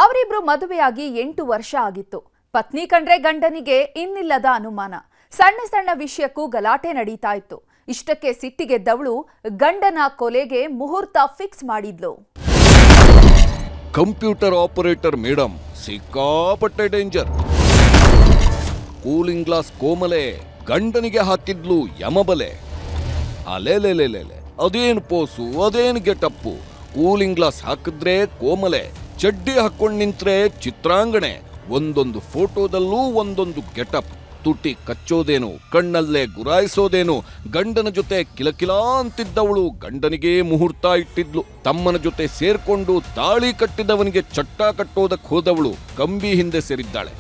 ಅವರಿಬ್ರು ಮದುವೆಯಾಗಿ 8 ವರ್ಷ ಆಗಿತ್ತು. ಪತ್ನಿ ಕಂಡ್ರೆ ಗಂಡನಿಗೆ ಇನ್ನಿಲ್ಲದ ಅನುಮಾನ. ಸಣ್ಣ ಸಣ್ಣ ವಿಷಯಕ್ಕೂ ಗಲಾಟೆ ನಡೀತಾ ಇತ್ತು. ಇಷ್ಟಕ್ಕೆ ಸಿಟ್ಟಿಗೆದ್ದವಳು ಗಂಡನ ಕೊಲೆಗೆ ಮುಹೂರ್ತ ಫಿಕ್ಸ್ ಮಾಡಿದ್ಲು. ಕಂಪ್ಯೂಟರ್ ಆಪರೇಟರ್ ಮೇಡಮ್ ಸಿಕ್ಕಾಪಟ್ಟೆ ಡೇಂಜರ್. ಕೂಲಿಂಗ್ ಗ್ಲಾಸ್ ಕೋಮಲೆ ಗಂಡನಿಗೆ ಹಾಕಿದ್ಲು ಯಮಬಲೆ. ಅಲೆಲೆಲೆಲೆಲೆ ಅದೇನು ಪೋಸು, ಅದೇನು ಗೆಟಪ್ಪು. ಕೂಲಿಂಗ್ ಗ್ಲಾಸ್ ಹಾಕಿದ್ರೆ ಕೋಮಲೆ, ಚಡ್ಡಿ ಹಾಕೊಂಡು ನಿಂತ್ರೆ ಚಿತ್ರಾಂಗಣೆ. ಒಂದೊಂದು ಫೋಟೋದಲ್ಲೂ ಒಂದೊಂದು ಗೆಟಪ್. ತುಟಿ ಕಚ್ಚೋದೇನು, ಕಣ್ಣಲ್ಲೇ ಗುರಾಯಿಸೋದೇನು. ಗಂಡನ ಜೊತೆ ಕಿಲಕಿಲಾ ಅಂತಿದ್ದವಳು ಗಂಡನಿಗೆ ಮುಹೂರ್ತ ಇಟ್ಟಿದ್ಲು. ತಮ್ಮನ ಜೊತೆ ಸೇರ್ಕೊಂಡು ತಾಳಿ ಕಟ್ಟಿದವನಿಗೆ ಚಟ್ಟ ಕಟ್ಟೋದಕ್ಕೆ ಹೋದವಳು ಕಂಬಿ ಹಿಂದೆ ಸೇರಿದ್ದಾಳೆ.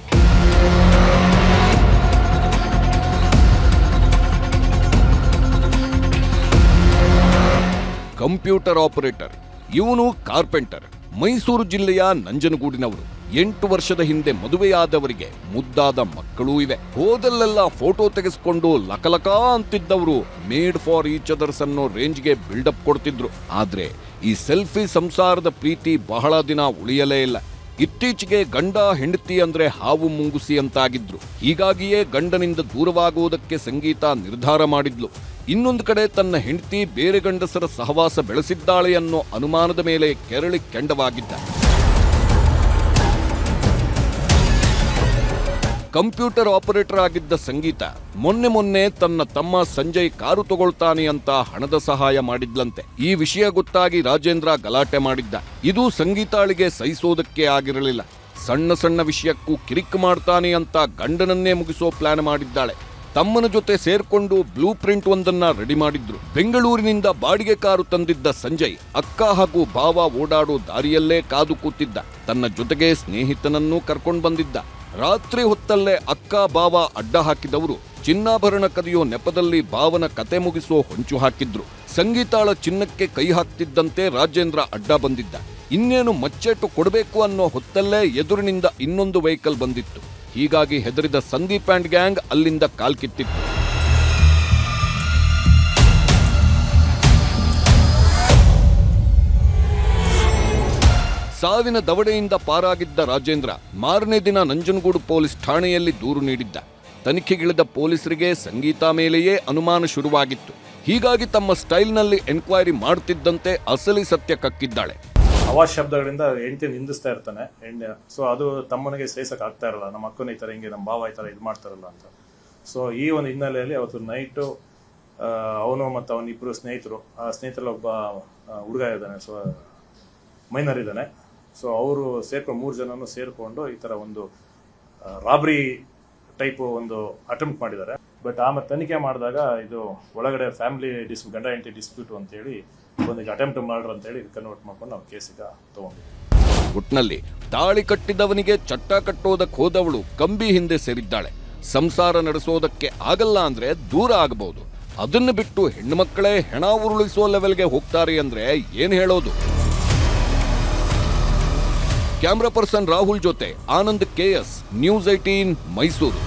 ಕಂಪ್ಯೂಟರ್ ಆಪರೇಟರ್, ಇವನು ಕಾರ್ಪೆಂಟರ್. ಮೈಸೂರು ಜಿಲ್ಲೆಯ ನಂಜನಗೂಡಿನವರು. 8 ವರ್ಷದ ಹಿಂದೆ ಮದುವೆಯಾದವರಿಗೆ ಮುದ್ದಾದ ಮಕ್ಕಳೂ ಇವೆ. ಹೋದಲ್ಲೆಲ್ಲ ಫೋಟೋ ತೆಗೆಸ್ಕೊಂಡು ಲಕಲಕ ಅಂತಿದ್ದವರು ಮೇಡ್ ಫಾರ್ ಈಚ್ ಅದರ್ಸ್ ಅನ್ನೋ ರೇಂಜ್ಗೆ ಬಿಲ್ಡಪ್ ಕೊಡ್ತಿದ್ರು. ಆದ್ರೆ ಈ ಸೆಲ್ಫಿ ಸಂಸಾರದ ಪ್ರೀತಿ ಬಹಳ ದಿನ ಉಳಿಯಲೇ ಇಲ್ಲ. ಇತ್ತೀಚೆಗೆ ಗಂಡ ಹೆಂಡತಿ ಅಂದ್ರೆ ಹಾವು ಮುಂಗುಸಿ ಅಂತಾಗಿದ್ರು. ಹೀಗಾಗಿಯೇ ಗಂಡನಿಂದ ದೂರವಾಗುವುದಕ್ಕೆ ಸಂಗೀತ ನಿರ್ಧಾರ ಮಾಡಿದ್ಲು. ಇನ್ನೊಂದು ಕಡೆ ತನ್ನ ಹೆಂಡತಿ ಬೇರೆ ಗಂಡಸರ ಸಹವಾಸ ಬೆಳೆಸಿದ್ದಾಳೆ ಅನ್ನೋ ಅನುಮಾನದ ಮೇಲೆ ಕೆರಳಿ ಕೆಂಡವಾಗಿದ್ದ. ಕಂಪ್ಯೂಟರ್ ಆಪರೇಟರ್ ಆಗಿದ್ದ ಸಂಗೀತ ಮೊನ್ನೆ ತನ್ನ ತಮ್ಮ ಸಂಜಯ್ ಕಾರು ತಗೊಳ್ತಾನೆ ಅಂತ ಹಣದ ಸಹಾಯ ಮಾಡಿದ್ಲಂತೆ. ಈ ವಿಷಯ ಗೊತ್ತಾಗಿ ರಾಜೇಂದ್ರ ಗಲಾಟೆ ಮಾಡಿದ್ದ. ಇದು ಸಂಗೀತಾಳಿಗೆ ಸಹಿಸೋದಕ್ಕೆ ಆಗಿರಲಿಲ್ಲ. ಸಣ್ಣ ಸಣ್ಣ ವಿಷಯಕ್ಕೂ ಕಿರಿಕ್ ಮಾಡ್ತಾನೆ ಅಂತ ಗಂಡನನ್ನೇ ಮುಗಿಸೋ ಪ್ಲಾನ್ ಮಾಡಿದ್ದಾಳೆ. ತಮ್ಮನ ಜೊತೆ ಸೇರ್ಕೊಂಡು ಬ್ಲೂ ಪ್ರಿಂಟ್ ಒಂದನ್ನ ರೆಡಿ ಮಾಡಿದ್ರು. ಬೆಂಗಳೂರಿನಿಂದ ಬಾಡಿಗೆ ಕಾರು ತಂದಿದ್ದ ಸಂಜಯ್ ಅಕ್ಕ ಹಾಗೂ ಭಾವ ಓಡಾಡೋ ದಾರಿಯಲ್ಲೇ ಕಾದು ಕೂತಿದ್ದ. ತನ್ನ ಜೊತೆಗೆ ಸ್ನೇಹಿತನನ್ನೂ ಕರ್ಕೊಂಡು ಬಂದಿದ್ದ. ರಾತ್ರಿ ಹೊತ್ತಲ್ಲೇ ಅಕ್ಕ ಭಾವ ಅಡ್ಡ ಹಾಕಿದವರು ಚಿನ್ನಾಭರಣ ಕದಿಯೋ ನೆಪದಲ್ಲಿ ಭಾವನ ಕತೆ ಮುಗಿಸೋ ಹೊಂಚು ಹಾಕಿದ್ರು. ಸಂಗೀತಾಳ ಚಿನ್ನಕ್ಕೆ ಕೈ ಹಾಕ್ತಿದ್ದಂತೆ ರಾಜೇಂದ್ರ ಅಡ್ಡ ಬಂದಿದ್ದ. ಇನ್ನೇನು ಮಚ್ಚೆಟ್ಟು ಕೊಡಬೇಕು ಅನ್ನೋ ಹೊತ್ತಲ್ಲೇ ಎದುರಿನಿಂದ ಇನ್ನೊಂದು ವೆಹಿಕಲ್ ಬಂದಿತ್ತು. ಹೀಗಾಗಿ ಹೆದರಿದ ಸಂದೀಪ್ ಅಂಡ್ ಗ್ಯಾಂಗ್ ಅಲ್ಲಿಂದ ಕಾಲ್ಕಿತ್ತಿತ್ತು. ಸಾವಿನ ದವಡೆಯಿಂದ ಪಾರಾಗಿದ್ದ ರಾಜೇಂದ್ರ ಮಾರನೇ ದಿನ ನಂಜನಗೂಡು ಪೊಲೀಸ್ ಠಾಣೆಯಲ್ಲಿ ದೂರು ನೀಡಿದ್ದ. ತನಿಖೆಗಿಳಿದ ಪೊಲೀಸರಿಗೆ ಸಂಗೀತ ಮೇಲೆಯೇ ಅನುಮಾನ ಶುರುವಾಗಿತ್ತು. ಹೀಗಾಗಿ ತಮ್ಮ ಸ್ಟೈಲ್ನಲ್ಲಿ ಎನ್ಕ್ವೈರಿ ಮಾಡ್ತಿದ್ದಂತೆ ಅಸಲಿ ಸತ್ಯ ಕಕ್ಕಿದ್ದಾಳೆ. ಅವಾಜ್ ಶಬ್ದಗಳಿಂದ ಹೆಂಡತಿ ನಿಂದಿಸ್ತಾ ಇರ್ತಾನೆ. ಸೊ ಅದು ತಮ್ಮನಿಗೆ ಸಹಿಸಕ್ ಆಗ್ತಾ ಇರಲ್ಲ. ನಮ್ಮ ಅಕ್ಕನ ಈ ತರ ಹಿಂಗೆ, ನಮ್ಮ ಭಾವ ಈ ತರ ಇದು ಮಾಡ್ತಾರಲ್ಲ ಅಂತ. ಸೊ ಈ ಒಂದು ಹಿನ್ನೆಲೆಯಲ್ಲಿ ಅವತ್ತು ನೈಟು ಅವನು ಮತ್ತು ಅವನಿಬ್ರು ಸ್ನೇಹಿತರು, ಆ ಸ್ನೇಹಿತರಲ್ಲಿ ಒಬ್ಬ ಹುಡುಗ ಇದ್ದಾನೆ, ಸೊ ಮೈನರ್ ಇದ್ದಾನೆ. ಸೊ ಅವರು ಸೇರ್ಕೊಂಡು 3 ಜನನು ಸೇರ್ಕೊಂಡು ಈ ತರ ಒಂದು ರಾಬ್ರಿ ಟೈಪ್ ಒಂದು ಅಟೆಂಪ್ಟ್ ಮಾಡಿದ್ದಾರೆ. ಬಟ್ ಆಮೇಲೆ ತನಿಖೆ ಮಾಡಿದಾಗ ಇದು ಒಳಗಡೆ ಫ್ಯಾಮಿಲಿ ಗಂಡ ಹೆಂಡತಿ ಡಿಸ್ಪ್ಯೂಟ್ ಅಂತೇಳಿ ಒಂದು ಅಟೆಂಪ್ಟ್ ಮಾಡ್ರ ಅಂತೇಳಿ ಕನ್ವರ್ಟ್ ಮಾಡ್ಕೊಂಡು ನಾವು ಕೇಸಿಗ ತಗೊಂಡಿದ್ವಿ. ಒಟ್ನಲ್ಲಿ ತಾಳಿ ಕಟ್ಟಿದವನಿಗೆ ಚಟ್ಟ ಕಟ್ಟೋದಕ್ಕೆ ಹೋದವಳು ಕಂಬಿ ಹಿಂದೆ ಸೇರಿದ್ದಾಳೆ. ಸಂಸಾರ ನಡೆಸೋದಕ್ಕೆ ಆಗಲ್ಲ ಅಂದ್ರೆ ದೂರ ಆಗಬಹುದು. ಅದನ್ನು ಬಿಟ್ಟು ಹೆಣ್ಣುಮಕ್ಕಳೇ ಹೆಣ ಉರುಳಿಸೋ ಲೆವೆಲ್ಗೆ ಹೋಗ್ತಾರೆ ಅಂದ್ರೆ ಏನ್ ಹೇಳೋದು. ಕ್ಯಾಮ್ರಾ ಪರ್ಸನ್ ರಾಹುಲ್ ಜೊತೆ ಆನಂದ್ KS, ನ್ಯೂಸ್ 18 ಮೈಸೂರು.